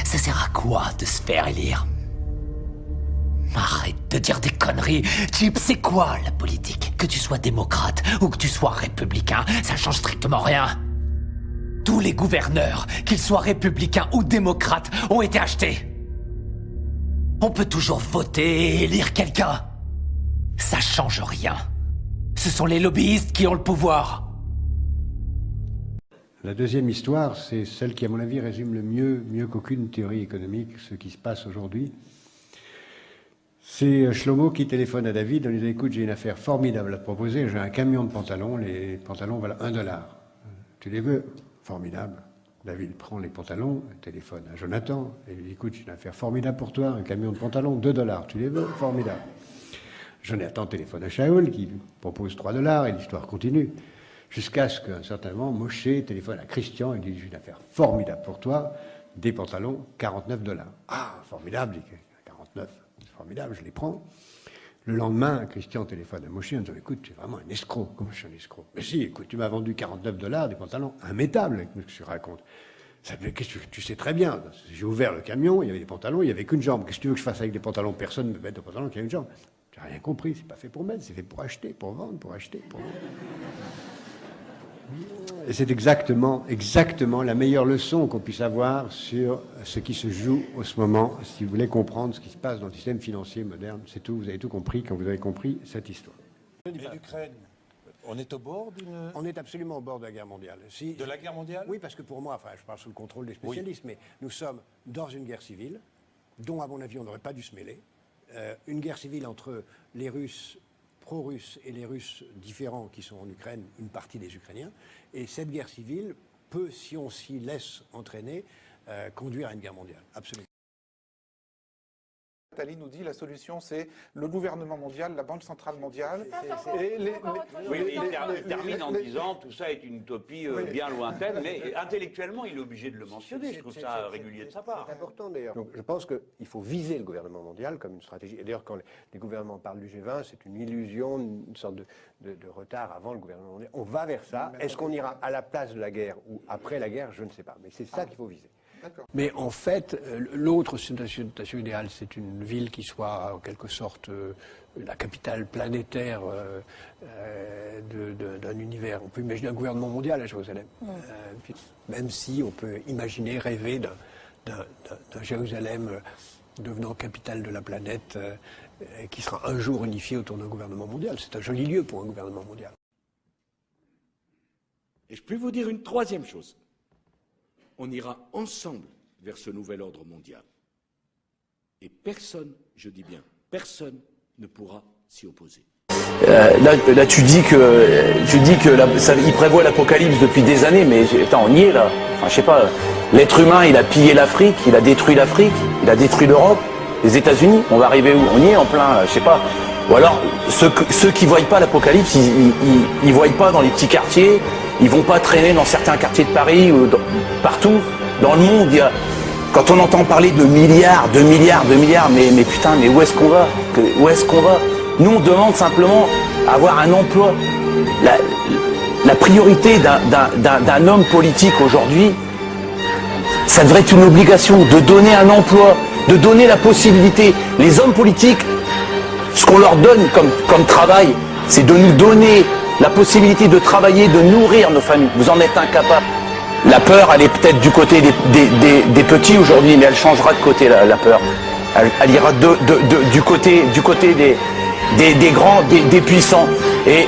Ça sert à quoi de se faire élire? Arrête de dire des conneries. Chip, c'est quoi la politique? Que tu sois démocrate ou que tu sois républicain, ça change strictement rien. Tous les gouverneurs, qu'ils soient républicains ou démocrates, ont été achetés. On peut toujours voter et élire quelqu'un. Ça change rien. Ce sont les lobbyistes qui ont le pouvoir. La deuxième histoire, c'est celle qui, à mon avis, résume le mieux qu'aucune théorie économique, ce qui se passe aujourd'hui. C'est Shlomo qui téléphone à David en lui disant « Écoute, j'ai une affaire formidable à te proposer, j'ai un camion de pantalons, les pantalons valent $1. Tu les veux ?» Formidable. David prend les pantalons, téléphone à Jonathan et lui dit « Écoute, j'ai une affaire formidable pour toi, un camion de pantalons, $2. Tu les veux ?» Formidable. Jonathan téléphone à Shaoul qui propose $3 et l'histoire continue. Jusqu'à ce qu'un certain moment, Moshe téléphone à Christian et dit « J'ai une affaire formidable pour toi, des pantalons, $49. » Ah, formidable, 49, c'est formidable, je les prends. Le lendemain, Christian téléphone à Moshe en disant « Écoute, tu es vraiment un escroc. » « Comment je suis un escroc ?»« Mais si, écoute, tu m'as vendu $49, des pantalons immétables, qu'est-ce que tu racontes ?»« Qu'est-ce que tu sais très bien. J'ai ouvert le camion, il y avait des pantalons, il n'y avait qu'une jambe. Qu'est-ce que tu veux que je fasse avec des pantalons? Personne ne me met de pantalons qui a une jambe. » Tu n'as rien compris, c'est pas fait pour mettre, c'est fait pour acheter, pour vendre, pour acheter, pour vendre. Et c'est exactement la meilleure leçon qu'on puisse avoir sur ce qui se joue en ce moment, si vous voulez comprendre ce qui se passe dans le système financier moderne. C'est tout, vous avez tout compris quand vous avez compris cette histoire. Et l'Ukraine, on est au bord d'une... On est absolument au bord de la guerre mondiale. De la guerre mondiale? Oui, parce que pour moi, enfin, je parle sous le contrôle des spécialistes, mais nous sommes dans une guerre civile, dont, à mon avis, on n'aurait pas dû se mêler. Une guerre civile entre les Russes pro-russes et les Russes différents qui sont en Ukraine, une partie des Ukrainiens. Et cette guerre civile peut, si on s'y laisse entraîner, conduire à une guerre mondiale. Absolument. Attali nous dit la solution, c'est le gouvernement mondial, la Banque centrale mondiale. Oui, il termine en disant tout ça est une utopie bien lointaine, mais intellectuellement, il est obligé de le mentionner. Je trouve ça régulier de sa part. C'est important d'ailleurs. Donc je pense qu'il faut viser le gouvernement mondial comme une stratégie. Et d'ailleurs, quand les gouvernements parlent du G20, c'est une illusion, une sorte de retard avant le gouvernement mondial. On va vers ça. Est-ce qu'on ira à la place de la guerre ou après la guerre? Je ne sais pas. Mais c'est ça qu'il faut viser. Mais en fait, l'autre situation idéale, c'est une ville qui soit en quelque sorte la capitale planétaire d'un univers. On peut imaginer un gouvernement mondial à Jérusalem. Même si on peut imaginer, rêver d'un Jérusalem devenant capitale de la planète qui sera un jour unifié autour d'un gouvernement mondial. C'est un joli lieu pour un gouvernement mondial. Et je peux vous dire une troisième chose. On ira ensemble vers ce nouvel ordre mondial. Et personne, je dis bien, personne ne pourra s'y opposer. Là, tu dis que il prévoit l'apocalypse depuis des années, mais attends, on y est là. Enfin, je sais pas. L'être humain, il a pillé l'Afrique, il a détruit l'Afrique, il a détruit l'Europe, les États-Unis. On va arriver où? On y est en plein, je sais pas. Ou alors, ceux qui voient pas l'apocalypse, ils voient pas dans les petits quartiers. Ils vont pas traîner dans certains quartiers de Paris ou partout dans le monde. Quand on entend parler de milliards, mais putain, mais où est-ce qu'on va? Où est-ce qu'on va? Nous, on demande simplement avoir un emploi. La priorité d'un homme politique aujourd'hui, ça devrait être une obligation de donner un emploi, de donner la possibilité. Les hommes politiques, ce qu'on leur donne comme travail, c'est de nous donner la possibilité de travailler, de nourrir nos familles. Vous en êtes incapables. La peur, elle est peut-être du côté des petits aujourd'hui, mais elle changera de côté, la peur. Elle ira du côté des grands, des puissants. Et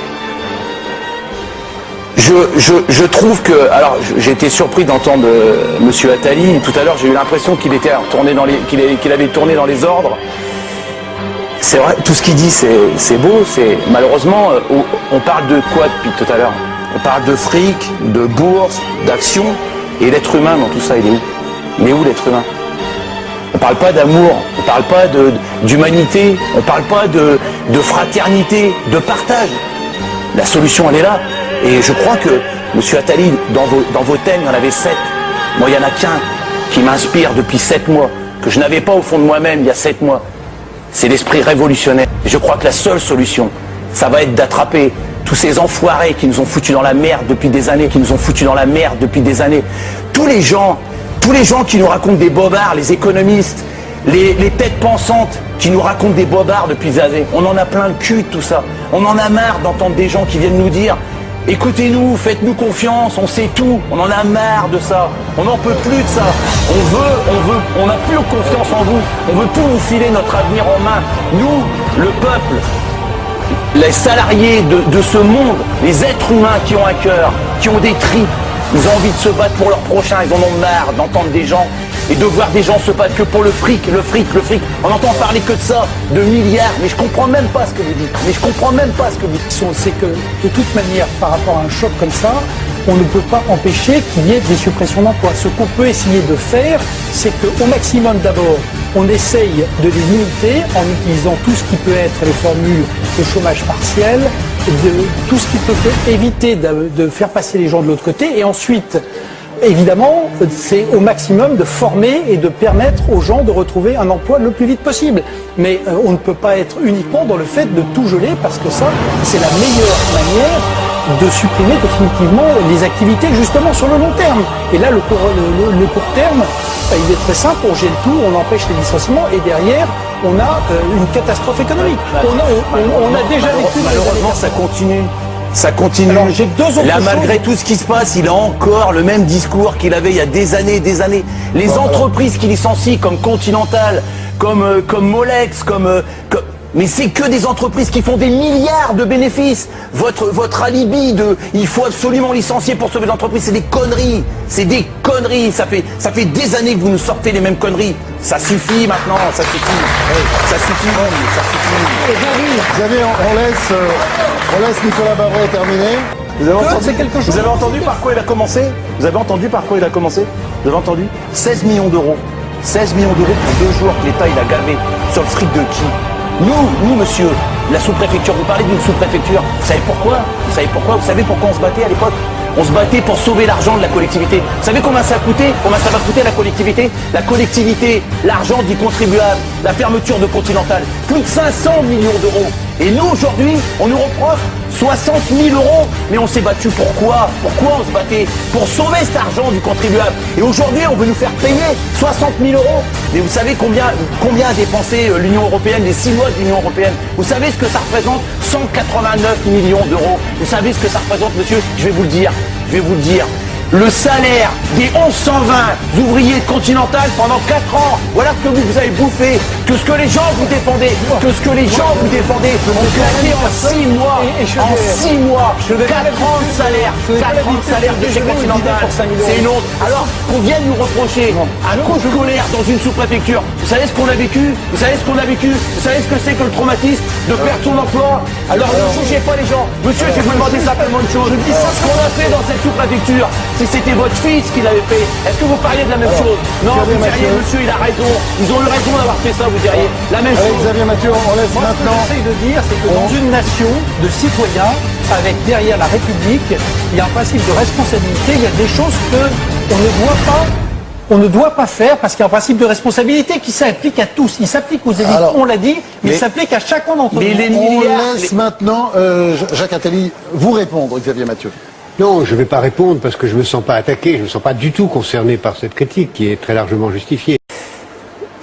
je trouve que... Alors, j'ai été surpris d'entendre M. Attali. Tout à l'heure, j'ai eu l'impression qu'il avait tourné dans les ordres. C'est vrai, tout ce qu'il dit, c'est beau. Malheureusement, on parle de quoi depuis tout à l'heure? On parle de fric, de bourse, d'action, et l'être humain dans tout ça, il est où? Il est où l'être humain? On parle pas d'amour, on parle pas d'humanité, on parle pas de fraternité, de partage. La solution, elle est là. Et je crois que, M. Attali, dans vos thèmes, il y en avait 7. Moi, il n'y en a qu'un qui m'inspire depuis 7 mois, que je n'avais pas au fond de moi-même il y a 7 mois. C'est l'esprit révolutionnaire. Et je crois que la seule solution, ça va être d'attraper tous ces enfoirés qui nous ont foutus dans la merde depuis des années, Tous tous les gens qui nous racontent des bobards, les économistes, les têtes pensantes qui nous racontent des bobards depuis des années, on en a plein le cul de tout ça. On en a marre d'entendre des gens qui viennent nous dire « Écoutez-nous, faites-nous confiance, on sait tout ». On en a marre de ça. On n'en peut plus de ça. On n'a plus confiance en vous. On veut tout vous filer notre avenir en main. Nous, le peuple, les salariés de ce monde, les êtres humains qui ont un cœur, qui ont des tripes, ils ont envie de se battre pour leur prochain, ils en ont marre d'entendre des gens et de voir des gens se battre que pour le fric, le fric, le fric. On entend parler que de ça, de milliards, mais je comprends même pas ce que vous dites. C'est que, de toute manière, par rapport à un choc comme ça, on ne peut pas empêcher qu'il y ait des suppressions d'emplois. Ce qu'on peut essayer de faire, c'est qu'au maximum d'abord, on essaye de les limiter en utilisant tout ce qui peut être les formules de chômage partiel, de tout ce qui peut éviter de faire passer les gens de l'autre côté, et ensuite, évidemment, c'est au maximum de former et de permettre aux gens de retrouver un emploi le plus vite possible. Mais on ne peut pas être uniquement dans le fait de tout geler, parce que ça, c'est la meilleure manière de supprimer définitivement les activités justement sur le long terme. Et là, le court terme, il est très simple, on gèle tout, on empêche les licenciements, et derrière, on a une catastrophe économique. On a déjà vécu... Malheureusement, ça continue. Ça continue. Alors, j'ai deux autres là, choses. malgré tout ce qui se passe, il a encore le même discours qu'il avait il y a des années et des années. Les entreprises qui licencient, comme Continental, comme Molex, mais c'est que des entreprises qui font des milliards de bénéfices. Votre alibi de il faut absolument licencier pour sauver l'entreprise, c'est des conneries. C'est des conneries. Ça fait des années que vous nous sortez les mêmes conneries. Ça suffit maintenant, ça suffit. Ça suffit. Xavier, on laisse Nicolas Bavret terminer. Vous avez entendu par quoi il a commencé? Vous avez entendu 16 millions d'euros. 16 millions d'euros pour 2 jours que l'État il a gavé. Sur le fric de qui? Nous, monsieur, la sous-préfecture, vous parlez d'une sous-préfecture. Vous savez pourquoi? Vous savez pourquoi on se battait à l'époque? On se battait pour sauver l'argent de la collectivité. Vous savez combien ça a coûté? Combien ça va coûter la collectivité? La collectivité, l'argent du contribuable, la fermeture de Continental, plus de 500 millions d'euros. Et nous, aujourd'hui, on nous reproche 60 000 euros. Mais on s'est battu pourquoi? Pourquoi on se battait? Pour sauver cet argent du contribuable. Et aujourd'hui, on veut nous faire payer 60 000 euros. Mais vous savez combien a dépensé l'Union européenne, les 6 mois de l'Union européenne? Vous savez ce que ça représente? 189 millions d'euros. Vous savez ce que ça représente, monsieur? Je vais vous le dire. Le salaire des 1120 ouvriers de Continental pendant 4 ans, voilà ce que vous avez bouffé, que ce que les gens vous défendaient, ont claqué en 6 mois, 4 ans de salaire, 4 ans de salaire de chez Continental, c'est une honte. Alors qu'on vienne nous reprocher un coup de colère dans une sous-préfecture, vous savez ce qu'on a vécu, vous savez ce que c'est que le traumatisme de perdre son emploi? Alors ne jugez pas les gens, monsieur, je vais vous demander simplement une chose, ce qu'on a fait dans cette sous-préfecture, si c'était votre fils qui l'avait fait, est-ce que vous parliez de la même chose? Non, vous diriez, monsieur, il a raison. Ils ont eu raison d'avoir fait ça, vous diriez. La même chose. Xavier Mathieu, on laisse Moi, maintenant. ce que j'essaie de dire, c'est que dans une nation de citoyens, avec derrière la République, il y a un principe de responsabilité, il y a des choses on ne doit pas faire parce qu'il y a un principe de responsabilité qui s'applique à tous. Il s'applique aux élites, on l'a dit, mais il s'applique à chacun d'entre nous. On laisse maintenant Jacques Attali vous répondre, Xavier Mathieu. Non, je ne vais pas répondre parce que je ne me sens pas attaqué, je ne me sens pas du tout concerné par cette critique qui est très largement justifiée.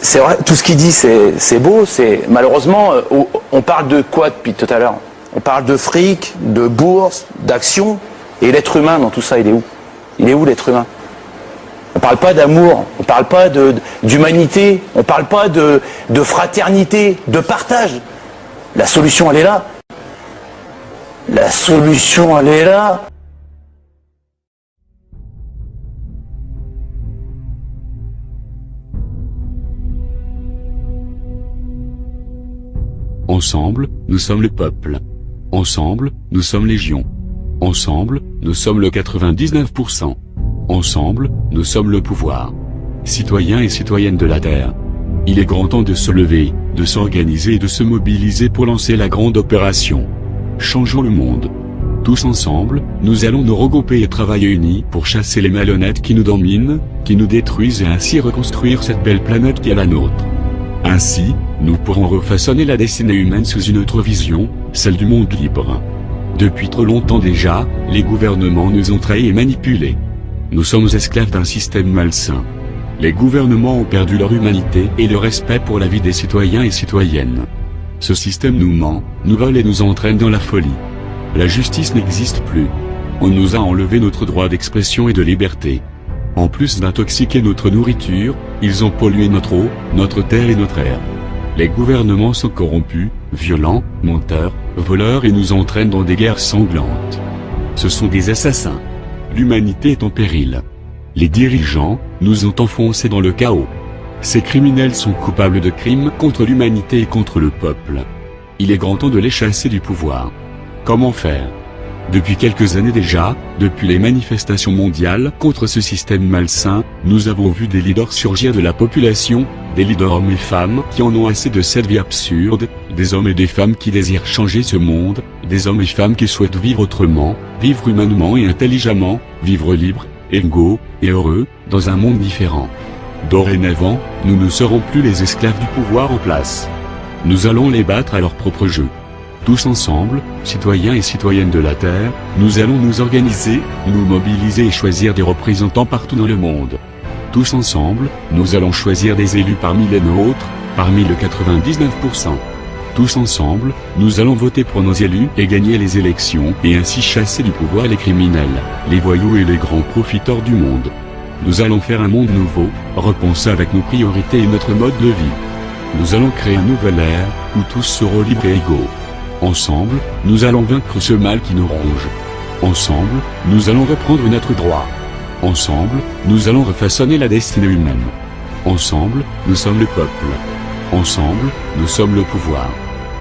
C'est vrai, tout ce qu'il dit, c'est beau. Malheureusement, on parle de quoi depuis tout à l'heure? On parle de fric, de bourse, d'action. Et l'être humain dans tout ça, il est où? Il est où l'être humain? On ne parle pas d'amour, on ne parle pas d'humanité, on ne parle pas de fraternité, de partage. La solution, elle est là. La solution, elle est là. Ensemble, nous sommes le peuple. Ensemble, nous sommes légion. Ensemble, nous sommes le 99%. Ensemble, nous sommes le pouvoir. Citoyens et citoyennes de la Terre. Il est grand temps de se lever, de s'organiser et de se mobiliser pour lancer la grande opération. Changeons le monde. Tous ensemble, nous allons nous regrouper et travailler unis pour chasser les malhonnêtes qui nous dominent, qui nous détruisent et ainsi reconstruire cette belle planète qui est la nôtre. Ainsi, nous pourrons refaçonner la destinée humaine sous une autre vision, celle du monde libre. Depuis trop longtemps déjà, les gouvernements nous ont trahis et manipulés. Nous sommes esclaves d'un système malsain. Les gouvernements ont perdu leur humanité et le respect pour la vie des citoyens et citoyennes. Ce système nous ment, nous vole et nous entraîne dans la folie. La justice n'existe plus. On nous a enlevé notre droit d'expression et de liberté. En plus d'intoxiquer notre nourriture, ils ont pollué notre eau, notre terre et notre air. Les gouvernements sont corrompus, violents, menteurs, voleurs et nous entraînent dans des guerres sanglantes. Ce sont des assassins. L'humanité est en péril. Les dirigeants nous ont enfoncés dans le chaos. Ces criminels sont coupables de crimes contre l'humanité et contre le peuple. Il est grand temps de les chasser du pouvoir. Comment faire? Depuis quelques années déjà, depuis les manifestations mondiales contre ce système malsain, nous avons vu des leaders surgir de la population, des leaders hommes et femmes qui en ont assez de cette vie absurde, des hommes et des femmes qui désirent changer ce monde, des hommes et femmes qui souhaitent vivre autrement, vivre humainement et intelligemment, vivre libre, égaux et heureux, dans un monde différent. Dorénavant, nous ne serons plus les esclaves du pouvoir en place. Nous allons les battre à leur propre jeu. Tous ensemble, citoyens et citoyennes de la Terre, nous allons nous organiser, nous mobiliser et choisir des représentants partout dans le monde. Tous ensemble, nous allons choisir des élus parmi les nôtres, parmi le 99%. Tous ensemble, nous allons voter pour nos élus et gagner les élections et ainsi chasser du pouvoir les criminels, les voyous et les grands profiteurs du monde. Nous allons faire un monde nouveau, repensé avec nos priorités et notre mode de vie. Nous allons créer une nouvelle ère, où tous seront libres et égaux. Ensemble, nous allons vaincre ce mal qui nous ronge. Ensemble, nous allons reprendre notre droit. Ensemble, nous allons refaçonner la destinée humaine. Ensemble, nous sommes le peuple. Ensemble, nous sommes le pouvoir.